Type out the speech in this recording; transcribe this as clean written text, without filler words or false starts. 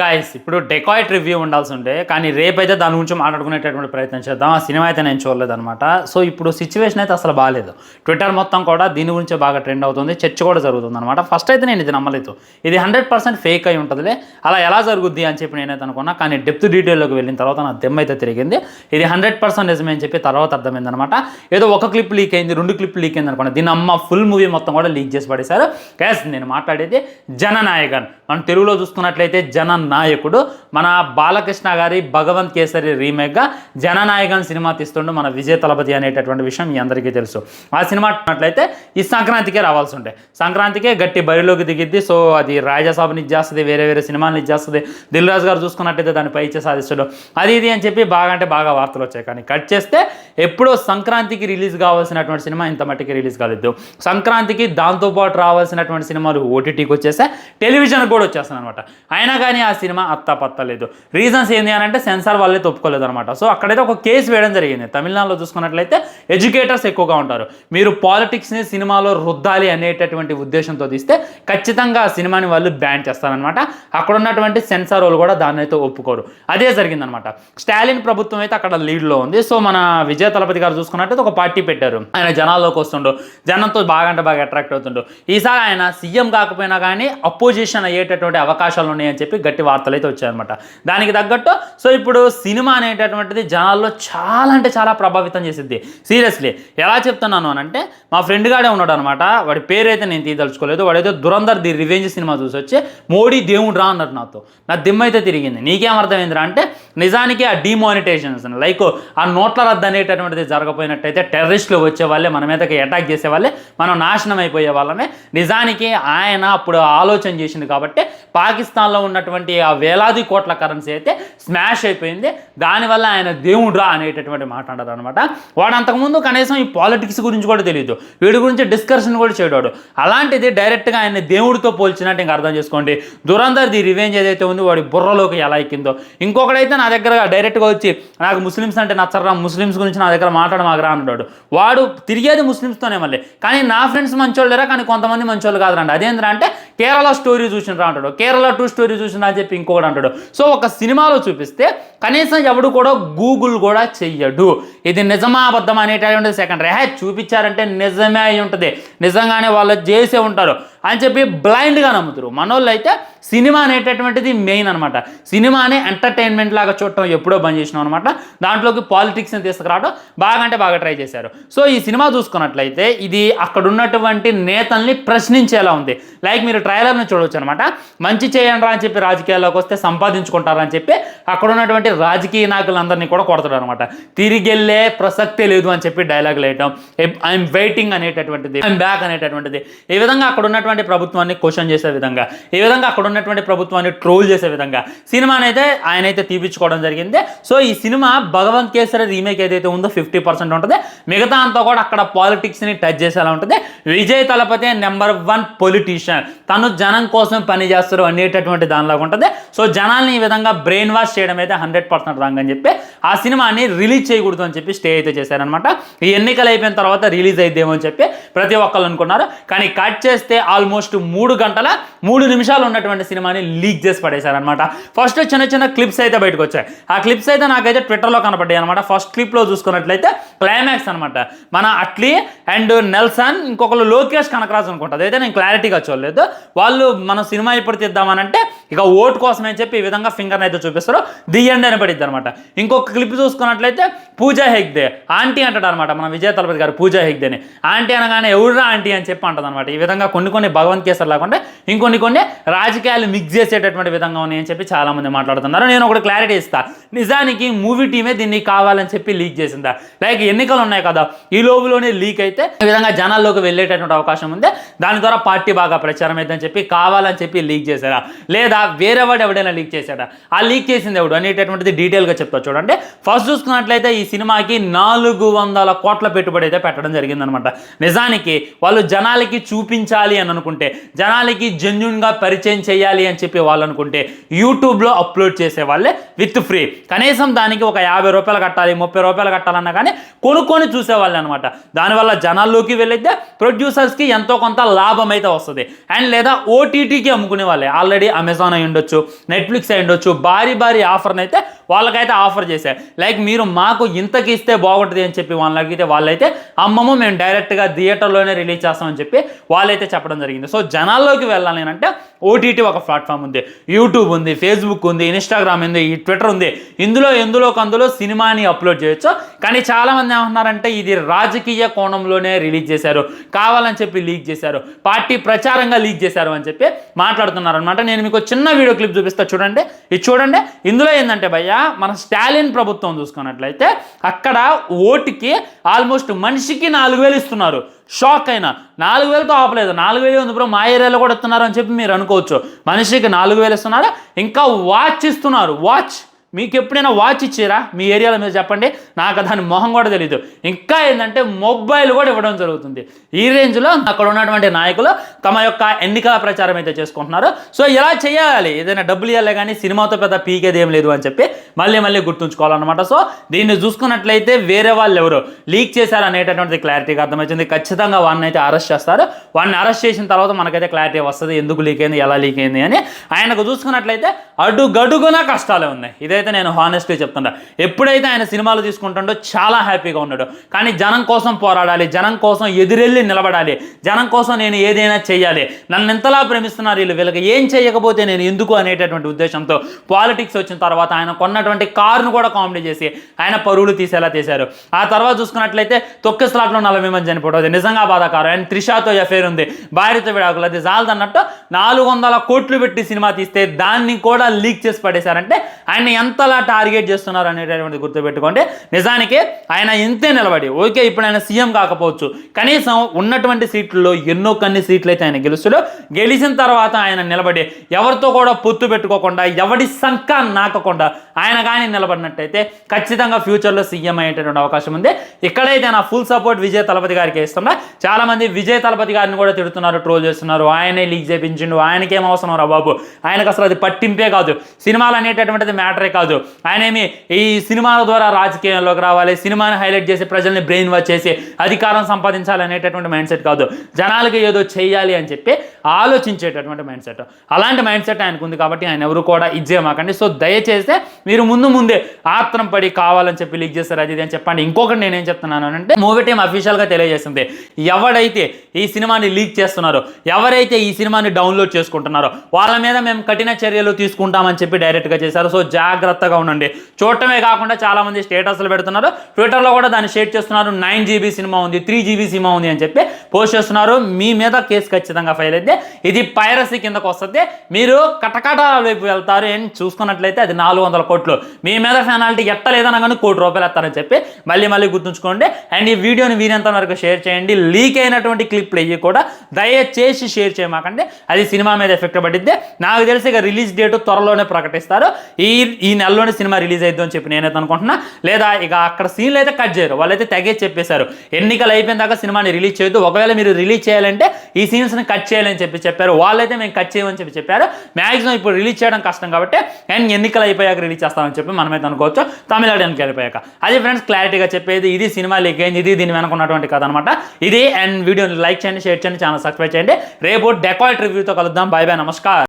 Guys ఇప్పుడు dacoit review ఉండాల్సి ఉండే కానీ రేపైతే దాని గురించి మాట్లాడుకునేటటువంటి ప్రయత్నం చేద్దాం. ఆ సినిమా అయితే నేను చూడలేదన్నమాట. సో ఇప్పుడు సిచ్యువేషన్ అయితే అసలు బాగాలేదు. ట్విట్టర్ మొత్తం కూడా దీని గురించే బాగా ట్రెండ్ అవుతుంది, చర్చ కూడా జరుగుతుంది అనమాట. ఫస్ట్ అయితే నేను ఇది నమ్మలేదు, ఇది 100% ఫేక్ అయి ఉంటుందిలే, అలా ఎలా జరుగుద్ది అని చెప్పి నేనైతే అనుకున్నా. కానీ డెప్త్ డీటెయిల్లోకి వెళ్ళిన తర్వాత నా దెమ్మ అయితే తిరిగింది. ఇది 100% నిజమే అని చెప్పి తర్వాత అర్థమైంది అనమాట. ఏదో ఒక క్లిప్ లీక్ అయింది, 2 క్లిప్ లీక్ అయింది అనుకోండి, దీని అమ్మ ఫుల్ మూవీ మొత్తం కూడా లీక్ చేసి పడేశారు. గ్యాస్ నేను మాట్లాడేది జననాయకన్. మనం తెలుగులో చూసుకున్నట్లయితే జననాయకుడు మన బాలకృష్ణ గారి భగవంత్ కేసరి రీమేక్గా జననాయకన్ సినిమా తీస్తుండే మన విజయ్ తలపతి అనేటటువంటి విషయం మీ అందరికీ తెలుసు. ఆ సినిమా అన్నట్లయితే ఈ సంక్రాంతికే రావాల్సి ఉండే, సంక్రాంతికే గట్టి బరిలోకి దిగిద్ది. సో అది రాజాసాబ్ని ఇచ్చేస్తుంది, వేరే సినిమాలను ఇచ్చేస్తుంది. దిల్ రాజు గారు చూసుకున్నట్టయితే దానిపై ఇచ్చే సాధిస్తాడు, అది ఇది అని చెప్పి బాగా అంటే బాగా వార్తలు వచ్చాయి. కానీ కట్ చేస్తే ఎప్పుడో సంక్రాంతికి రిలీజ్ కావాల్సినటువంటి సినిమా ఇంత మట్టికి రిలీజ్ కాలేదు. సంక్రాంతికి దాంతోపాటు రావాల్సినటువంటి సినిమాలు ఓటీటీకి వచ్చేస్తే టెలివిజన్ కూడా వచ్చేస్తాను అనమాట. అయినా కానీ ఆ సినిమా పత్తలేదు. రీజన్స్ ఏంటి అని అంటే సెన్సార్ వాళ్ళే ఒప్పుకోలేదు అనమాట. సో అక్కడైతే ఒక కేసు వేయడం జరిగింది. తమిళనాడులో చూసుకున్నట్లయితే ఎడ్యుకేటర్స్ ఎక్కువగా ఉంటారు, మీరు పాలిటిక్స్ని సినిమాలో రుద్దాలి అనేటటువంటి ఉద్దేశంతో తీస్తే ఖచ్చితంగా ఆ సినిమాని వాళ్ళు బ్యాన్ చేస్తారనమాట. అక్కడ ఉన్నటువంటి సెన్సార్ వాళ్ళు కూడా దాన్ని అయితే ఒప్పుకోరు. అదే జరిగిందనమాట. స్టాలిన్ ప్రభుత్వం అయితే అక్కడ లీడ్లో ఉంది. సో మన విజయ తలపతి గారు చూసుకున్నట్టయితే ఒక పార్టీ పెట్టారు, ఆయన జనాల్లోకి వస్తుండు, జనంతో బాగా అంటే బాగా అట్రాక్ట్ అవుతుండు. ఈసారి ఆయన సీఎం కాకపోయినా కానీ అపోజిషన్ అయ్యేటటువంటి అవకాశాలు ఉన్నాయని చెప్పి గట్టి వార్తలు అయితే వచ్చాయన్నమాట. దానికి తగ్గట్టు సో ఇప్పుడు సినిమా అనేటటువంటిది జనాల్లో చాలా అంటే చాలా ప్రభావితం చేసిద్ది. సీరియస్లీ ఎలా చెప్తున్నాను అని అంటే, మా ఫ్రెండ్ గాడే ఉన్నాడు అనమాట, వాడి పేరు అయితే నేను తీయదలుచుకోలేదు. వాడైతే దురంధర్ ది రివెంజ్ సినిమా చూసి వచ్చి మోడీ దేవుడు రా అన్నారు నాతో. నా దిమ్మ అయితే తిరిగింది. నీకేం అర్థమైందిరా అంటే, నిజానికి ఆ డిమానిటైజేషన్ లైక్ ఆ నోట్ల రద్దు అనేటటువంటిది జరగపోయినట్టయితే టెర్రరిస్టులు వచ్చే వాళ్ళే, మన మీదకి అటాక్ చేసే వాళ్ళే, మనం నాశనం అయిపోయే వాళ్ళమే. నిజానికి ఆయన అప్పుడు ఆలోచన చేసింది కాబట్టి పాకిస్తాన్లో ఉన్నటువంటి ఆ వేలాది కోట్ల కరెన్సీ అయితే స్మాష్ అయిపోయింది. దానివల్ల ఆయన దేవుడు రా అనేటటువంటి మాట అంటారు అనమాట. వాడు అంతకుముందు కనీసం ఈ పాలిటిక్స్ గురించి కూడా తెలియదు, వీడి గురించి డిస్కషన్ కూడా చేయడాడు. అలాంటిది డైరెక్ట్గా ఆయన దేవుడితో పోల్చినట్టు ఇంకా అర్థం చేసుకోండి. దురంధర్ ది రివెంజ్ ఏదైతే ఉందో వాడి బుర్రలోకి ఎలా ఎక్కిందో. ఇంకొకడైతే నా దగ్గర డైరెక్ట్గా వచ్చి నాకు ముస్లిమ్స్ అంటే నచ్చరా, ముస్లిమ్స్ గురించి నా దగ్గర మాట్లాడమాగరా అన్నాడు. వాడు తిరిగేది ముస్లిమ్స్తోనే మళ్ళీ. కానీ నా ఫ్రెండ్స్ మంచోళ్ళరా, కానీ కొంతమంది మంచోళ్ళు కాదురండి. అదేంద్రా అంటే కేరళ స్టోరీ చూసినరా అంటాడు, కేరళ 2 స్టోరీ చూసినా అని చెప్పి ఇంకొకటి అంటాడు. సో ఒక సినిమాలో చూపిస్తే కనీసం ఎవడు కూడా గూగుల్ కూడా చెయ్యడు, ఇది నిజమా అబద్ధం అనేటటువంటి సెకండరీ. చూపించారంటే నిజమే అయి ఉంటుంది, నిజంగానే వాళ్ళు చేసే ఉంటారు అని చెప్పి బ్లైండ్గా నమ్ముతారు. మనోళ్ళు అయితే సినిమా అనేటటువంటిది మెయిన్ అనమాట. సినిమాని ఎంటర్టైన్మెంట్ లాగా చూడటం ఎప్పుడో బంద్ చేసినాం అనమాట. దాంట్లోకి పాలిటిక్స్ని తీసుకురావడం బాగా అంటే బాగా ట్రై చేశారు. సో ఈ సినిమా చూసుకున్నట్లయితే ఇది అక్కడ ఉన్నటువంటి నేతల్ని ప్రశ్నించేలా ఉంది. లైక్ మీరు ట్రైలర్ని చూడవచ్చు అనమాట. మంచి చేయండి అని చెప్పి రాజకీయాల్లోకి వస్తే సంపాదించుకుంటారని చెప్పి అక్కడ ఉన్నటువంటి రాజకీయ నాయకులందరినీ కూడా కొడతాడు అనమాట. తిరిగెళ్ళే ప్రసక్తే లేదు అని చెప్పి డైలాగులు వేయటం, ఐఎమ్ వెయిటింగ్ అనేటటువంటిది, ఐఎమ్ బ్యాక్ అనేటటువంటిది. ఈ విధంగా అక్కడ ఉన్నటువంటి ప్రభుత్వాన్ని క్వశ్చన్ చేసే విధంగా, ఈ విధంగా అక్కడ ఉన్నటువంటి ప్రభుత్వాన్ని ట్రోల్ చేసే విధంగా సినిమాని అయితే ఆయన అయితే తీపించుకోవడం జరిగింది. సో ఈ సినిమా భగవంత్ కేసరి రీమేక్ ఏదైతే ఉందో 50% ఉంటుంది, మిగతా అంతా కూడా అక్కడ పాలిటిక్స్ని టచ్ చేసేలా ఉంటుంది. విజయ్ తలపతి నెంబర్ 1 పొలిటీషియన్, తను జనం కోసం పని చేస్తారు అనేటటువంటి దానిలాగా ఉంటుంది. సో జనాల్ని ఈ విధంగా బ్రెయిన్ వాష్ చేయడం అయితే 100% రాంగ్ అని చెప్పి ఆ సినిమాని రిలీజ్ చేయకూడదు అని చెప్పి స్టే అయితే చేశారనమాట. ఈ ఎన్నికలు అయిపోయిన తర్వాత రిలీజ్ అయిద్దేమో అని చెప్పి ప్రతి ఒక్కళ్ళు అనుకున్నారు. కానీ కట్ చేస్తే ఆల్మోస్ట్ 3 గంటల 3 నిమిషాలు ఉన్నటువంటి సినిమాని లీక్ చేసి పడేశారనమాట. ఫస్ట్ చిన్న క్లిప్స్ అయితే బయటకు వచ్చాయి. ఆ క్లిప్స్ అయితే నాకైతే ట్విట్టర్లో కనపడ్డాయి అనమాట. ఫస్ట్ క్లిప్లో చూసుకున్నట్లయితే క్లైమాక్స్ అనమాట, మన అట్లీ అండ్ నెల్సన్, ఇంకొకరు లోకేష్ కనకరాజు అనుకుంటుంది, అయితే నేను క్లారిటీగా చూడలేదు. వాళ్ళు మనం సినిమా ఇప్పుడు తీద్దామనంటే ఇక ఓటు కోసమే చెప్పి ఈ విధంగా ఫింగర్ని అయితే చూపిస్తారు, దియండి అని పడిద్ది అనమాట. ఇంకొక క్లిప్ చూసుకున్నట్లయితే పూజా హెగ్డే ఆంటీ అంటాడు అనమాట, మన విజయ తలపతి గారు పూజా హెగ్డేని. ఆంటీ అనగానే ఎవరురా ఆంటీ అని చెప్పి అంటుంది అనమాట. ఈ విధంగా కొన్ని భగవంత్ కేసరి లేకుండా ఇంకొన్ని రాజకీయాలు మిక్స్ చేసేటటువంటి విధంగా ఉన్నాయని చెప్పి చాలామంది మాట్లాడుతున్నారు. నేను ఒకటి క్లారిటీ ఇస్తా, నిజానికి మూవీ టీమే దీన్ని కావాలని చెప్పి లీక్ చేసిందా, లైక్ ఎన్నికలు ఉన్నాయి కదా ఈ లోపులోనే లీక్ అయితే ఈ విధంగా జనాల్లోకి వెళ్ళేటటువంటి అవకాశం ఉంది, దాని ద్వారా పార్టీ బాగా ప్రచారం అయితే అని చెప్పి కావాలని చెప్పి లీక్ చేశారా, లేదా వేరే వాడు ఎవడైనా లీక్ చేశాడా, ఆ లీక్ చేసింది ఎవడు అనేటటువంటిది డీటెయిల్గా చెప్తా చూడండి. ఫస్ట్ చూసుకున్నట్లయితే ఈ సినిమాకి 400 కోట్ల పెట్టుబడి అయితే పెట్టడం జరిగిందనమాట. నిజానికి వాళ్ళు జనాలకి చూపించాలి అని అనుకుంటే, జనాలకి జెన్యున్గా పరిచయం చేయాలి అని చెప్పి వాళ్ళు అనుకుంటే యూట్యూబ్లో అప్లోడ్ చేసే వాళ్ళే విత్ ఫ్రీ. కనీసం దానికి ఒక 50 రూపాయలు కట్టాలి, 30 రూపాయలు కట్టాలన్నా కానీ కొనుక్కొని చూసేవాళ్ళే అనమాట. దానివల్ల జనాల్లోకి వెళ్ళైతే ప్రొడ్యూసర్స్కి ఎంతో కొంత లాభం అయితే వస్తుంది. అండ్ లేదా ఓటీటీకి అమ్ముకునే వాళ్ళే, ఆల్రెడీ అమెజాన్ అయి ఉండొచ్చు, నెట్ఫ్లిక్స్ అయి ఉండొచ్చు, భారీ ఆఫర్ని అయితే వాళ్ళకైతే ఆఫర్ చేశారు. లైక్ మీరు మాకు ఇంతకి ఇస్తే బాగుంటుంది అని చెప్పి వాళ్ళని అడిగితే వాళ్ళైతే అమ్మము మేము డైరెక్ట్గా థియేటర్లోనే రిలీజ్ చేస్తామని చెప్పి వాళ్ళైతే చెప్పడం జరిగింది. సో జనాల్లోకి వెళ్ళాలి అంటే ఓటీటీ ఒక ప్లాట్ఫామ్ ఉంది, యూట్యూబ్ ఉంది, ఫేస్బుక్ ఉంది, ఇన్స్టాగ్రామ్ ఉంది, ఈ ట్విట్టర్ ఉంది. ఎందులోకందులో సినిమాని అప్లోడ్ చేయొచ్చు. కానీ చాలామంది ఏమంటున్నారంటే ఇది రాజకీయ కోణంలోనే రిలీజ్ చేశారు, కావాలని చెప్పి లీక్ చేశారు, పార్టీ ప్రచారంగా లీక్ చేశారు అని చెప్పి మాట్లాడుతున్నారు అనమాట. నేను మీకు చిన్న వీడియో క్లిప్ చూపిస్తా, చూడండి. ఇది చూడండి. ఇందులో ఏంటంటే భయ్య, మన స్టాలిన్ ప్రభుత్వం చూసుకున్నట్లయితే అక్కడ ఓటుకి ఆల్మోస్ట్ మనిషికి 4,000 ఇస్తున్నారు. షాక్ అయినా 4,000తో ఆపలేదు. 4,000 ఉంది బ్రో, మా ఏరియాలో కూడా ఇస్తున్నారు అని చెప్పి మీరు అనుకోవచ్చు. మనిషికి 4,000 ఇస్తున్నారు. ఇంకా వాచ్ ఇస్తున్నారు. వాచ్ మీకు ఎప్పుడైనా వాచ్ ఇచ్చారా మీ ఏరియాలో? మీరు చెప్పండి, నాకు దాని మొహం కూడా తెలియదు. ఇంకా ఏంటంటే మొబైల్ కూడా ఇవ్వడం జరుగుతుంది. ఈ రేంజ్లో అక్కడ ఉన్నటువంటి నాయకులు తమ యొక్క ఎన్నికల ప్రచారం అయితే చేసుకుంటున్నారు. సో ఇలా చేయాలి, ఏదైనా డబ్బులు ఇవ్వాలి కానీ సినిమాతో పెద్ద పీకేది ఏం లేదు అని చెప్పి మళ్ళీ గుర్తుంచుకోవాలన్నమాట. సో దీన్ని చూసుకున్నట్లయితే వేరే వాళ్ళు ఎవరు లీక్ చేశారు అనేటటువంటిది క్లారిటీగా అర్థమవుతుంది. ఖచ్చితంగా వాడిని అయితే అరెస్ట్ చేస్తారు. వాడిని అరెస్ట్ చేసిన తర్వాత మనకైతే క్లారిటీ వస్తుంది, ఎందుకు లీక్ అయింది, ఎలా లీక్ అయింది అని. ఆయనకు చూసుకున్నట్లయితే అడుగడుగునా కష్టాలే ఉన్నాయి. ఇదైతే నేను హానెస్ట్గా చెప్తున్నా. ఎప్పుడైతే ఆయన సినిమాలు తీసుకుంటాడో చాలా హ్యాపీగా ఉన్నాడు. కానీ జనం కోసం పోరాడాలి, జనం కోసం ఎదురెళ్ళి నిలబడాలి, జనం కోసం నేను ఏదైనా చేయాలి, నన్ను ఎంతలా ప్రేమిస్తున్నారు వీళ్ళకి ఏం చేయకపోతే నేను ఎందుకు అనేటటువంటి ఉద్దేశంతో పాలిటిక్స్ వచ్చిన తర్వాత ఆయన కొన్నటువంటి కారును కూడా కామెడీ చేసి ఆయన పరువులు తీసేలా చేశారు. ఆ తర్వాత చూసుకున్నట్లయితే తొక్కి స్లాట్లో 40 మంది చనిపోవడం నిజంగా బాధాకరం. ఆయన త్రిషాతో ఎఫైర్ ఉంది, భార్యతో విడాకులు, అది చాలదన్నట్టు 400 కోట్లు పెట్టి సినిమా తీస్తే దాన్ని కూడా లీక్ చేసి పడేశారంటే ఆయన ఎంతలా టార్గెట్ చేస్తున్నారు అనేటటువంటి గుర్తుపెట్టుకోండి. నిజానికి ఆయన ఇంతే నిలబడి, ఓకే ఇప్పుడు ఆయన సీఎం కాకపోవచ్చు, కనీసం ఉన్నటువంటి సీట్లలో కొన్ని సీట్లు అయితే ఆయన గెలుస్తాడు. గెలిచిన తర్వాత ఆయన నిలబడి ఎవరితో కూడా పొత్తు పెట్టుకోకుండా, ఎవడి సంఖ నాకకుండా ఆయన కానీ నిలబడినట్టయితే ఖచ్చితంగా ఫ్యూచర్లో సీఎం అయ్యేటటువంటి అవకాశం ఉంది. ఇక్కడైతే నా ఫుల్ సపోర్ట్ విజయ్ తలపతి గారికి ఇస్తున్నా. చాలా మంది విజయ్ తలపతి గారిని కూడా తిడుతున్నారు, ట్రోల్ చేస్తున్నారు. ఆయనే లీక్ చేయించిండు, ఆయనకేం అవసరం రా బాబు, ఆయనకు అసలు అది పట్టింపే కాదు, సినిమాలు అనేటటువంటిది మ్యాటరే కాదు. ఆయనేమి ఈ సినిమాల ద్వారా రాజకీయాల్లోకి రావాలి, సినిమాని హైలైట్ చేసి ప్రజల్ని బ్రెయిన్ వాష్ చేసి అధికారం సంపాదించాలి అనేటటువంటి మైండ్ సెట్ కాదు, జనాలకి ఏదో చేయాలి అని చెప్పి ఆలోచించేటటువంటి మైండ్ సెట్. అలాంటి మైండ్ సెట్ ఆయనకు ఉంది కాబట్టి ఆయన ఎవరు కూడా ఇచ్చేయమాకండి. సో దయచేసి మీరు ముందే ఆత్రం పడి కావాలని చెప్పి లీక్ చేస్తారు అది అని చెప్పండి. ఇంకొకటి నేనేం చెప్తున్నాను అంటే, మూవీ టీం అఫీషియల్గా తెలియజేసింది, ఎవడైతే ఈ సినిమాని లీక్ చేస్తున్నారో, ఎవరైతే ఈ సినిమాని డౌన్లోడ్ చేసుకుంటున్నారో వాళ్ళ మీద మేము కఠిన చర్యలు తీసుకుంటామని చెప్పి డైరెక్ట్గా చేశారు. సో జాగ్రత్తగా ఉండండి. చూడటమే కాకుండా చాలా మంది స్టేటస్లు పెడుతున్నారు, ట్విట్టర్లో కూడా దాన్ని షేర్ చేస్తున్నారు. 9 GB సినిమా ఉంది, 3 GB సినిమా ఉంది అని చెప్పి పోస్ట్ చేస్తున్నారు. మీ మీద కేసు ఖచ్చితంగా ఫైల్ అయితే ఇది పైరసీ కిందకు వస్తుంది. మీరు కటకటాల వైపు వెళ్తారు. ఏం చూసుకున్నట్లయితే అది 400 కోట్లు మీ మీద పెనాల్టీ ఎత్తలేదన్నా కానీ ₹1 ఎత్తారని చెప్పి మళ్ళీ గుర్తుంచుకోండి. అండ్ ఈ వీడియోని వీరంత వరకు షేర్ చేయండి. లీక్ అయినటువంటి క్లిప్లు ఇవి కూడా దయచేసి షేర్ చేయమాకండి, అది సినిమా మీద ఎఫెక్ట్ పడిద్ది. నాకు తెలిసి ఇక రిలీజ్ డేట్ త్వరలోనే ప్రకటిస్తారు. ఈ నెలలోనే సినిమా రిలీజ్ అయిద్దు అని చెప్పి నేనైతే అనుకుంటున్నా. లేదా ఇక అక్కడ సీన్లు అయితే కట్ చేయరు, వాళ్ళైతే తెగేసి చెప్పేశారు, ఎన్నికలు అయిపోయిన దాకా సినిమాని రిలీజ్ చేయొద్దు, ఒకవేళ మీరు రిలీజ్ చేయాలంటే ఈ సీన్స్ని కట్ చేయాలని చెప్పారు. వాళ్ళైతే మేము కట్ చేయమని చెప్పారు. మ్యాక్సిమం ఇప్పుడు రిలీజ్ చేయడం కష్టం కాబట్టి అండ్ ఎన్నికలు అయిపోయాక రిలీజ్ చేస్తామని చెప్పి మనమైతే అనుకోవచ్చు, తమిళనాడు ఎన్నికలు అయిపోయాక. అది ఫ్రెండ్స్ క్లారిటీగా చెప్పేది. ఇది సినిమా లీక్ అయింది, ఇది దీని వెనుకున్నటువంటి కథ అనమాట. ఇది అండ్ వీడియోని లైక్ చేయండి, షేర్ చేయండి, ఛానల్ సబ్స్క్రైబ్ చేయండి. రేపు డెకాల్ట్ రివ్యూతో కలుద్దాం. బై బై, నమస్కారం.